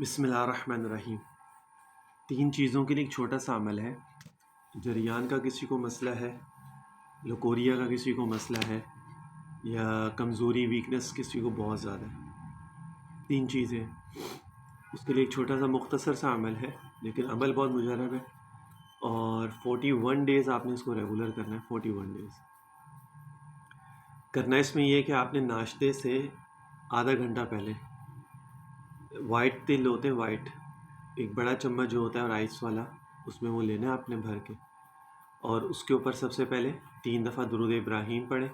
بسم اللہ الرحمن الرحیم۔ 3 چیزوں کے لیے ایک چھوٹا سا عمل ہے۔ جریان کا کسی کو مسئلہ ہے، لکوریا کا کسی کو مسئلہ ہے، یا کمزوری ویکنس کسی کو بہت زیادہ ہے۔ 3 چیزیں، اس کے لیے ایک چھوٹا سا مختصر سا عمل ہے، لیکن عمل بہت مجرب ہے، اور 41 ڈیز آپ نے اس کو ریگولر کرنا ہے۔ 41 ڈیز کرنا اس میں یہ ہے کہ آپ نے ناشتے سے آدھا گھنٹہ پہلے وائٹ تل ہوتے ہیں، وائٹ ایک بڑا چمچ جو ہوتا ہے رائس والا، اس میں وہ لینا ہے آپ نے بھر کے، اور اس کے اوپر سب سے پہلے 3 دفعہ درود ابراہیم پڑھیں،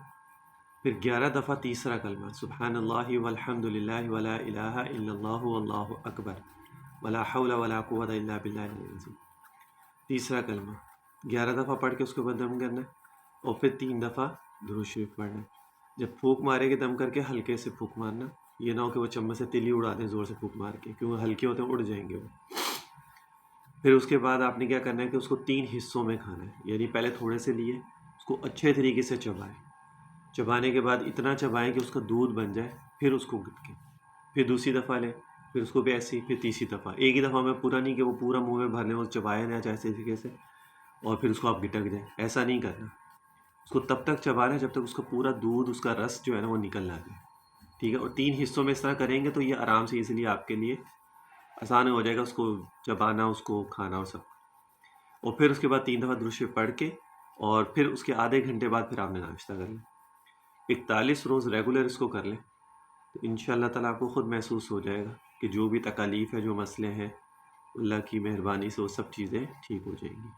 پھر 11 دفعہ تیسرا کلمہ سبحان اللہ والحمد للہ ولا الہ الا اللہ واللہ اکبر ولا حول ولا قوت الا باللہ العلی العظیم۔ تیسرا کلمہ 11 دفعہ پڑھ کے اس کے اوپر دم کرنا ہے، اور پھر 3 دفعہ درود شریف پڑھنا ہے۔ جب پھونک مارے گے دم کر کے ہلکے سے پھونک مارنا، یہ نہ ہو کہ وہ چمچ سے تلی اڑا دیں زور سے پھونک مار کے، کیونکہ ہلکے ہوتے ہیں اڑ جائیں گے وہ۔ پھر اس کے بعد آپ نے کیا کرنا ہے کہ اس کو 3 حصوں میں کھانا ہے، یعنی پہلے تھوڑے سے لیے، اس کو اچھے طریقے سے چبائیں، چبانے کے بعد اتنا چبائیں کہ اس کا دودھ بن جائے، پھر اس کو گٹکیں، پھر دوسری دفعہ لیں، پھر اس کو بھی ایسی، پھر تیسری دفعہ، ایک ہی دفعہ میں پورا نہیں کہ وہ پورا منہ میں بھر لیں، وہ چبائے نہ چاہے طریقے سے، اور پھر اس کو آپ گٹک جائیں، ایسا نہیں کرنا۔ اس کو تب تک چبانا ہے جب تک اس کا پورا دودھ، اس کا رس جو ہے نا وہ نکل نہ جائے، ٹھیک ہے۔ اور 3 حصوں میں اس طرح کریں گے تو یہ آرام سے اس لیے آپ کے لیے آسان ہو جائے گا اس کو چبانا، اس کو کھانا اور سب۔ اور پھر اس کے بعد 3 دفعہ درود شریف پڑھ کے، اور پھر اس کے آدھے گھنٹے بعد پھر آپ نے ناشتہ کر لیں۔ 41 روز ریگولر اس کو کر لیں تو انشاءاللہ تعالیٰ آپ کو خود محسوس ہو جائے گا کہ جو بھی تکالیف ہے، جو مسئلے ہیں، اللہ کی مہربانی سے وہ سب چیزیں ٹھیک ہو جائیں گی۔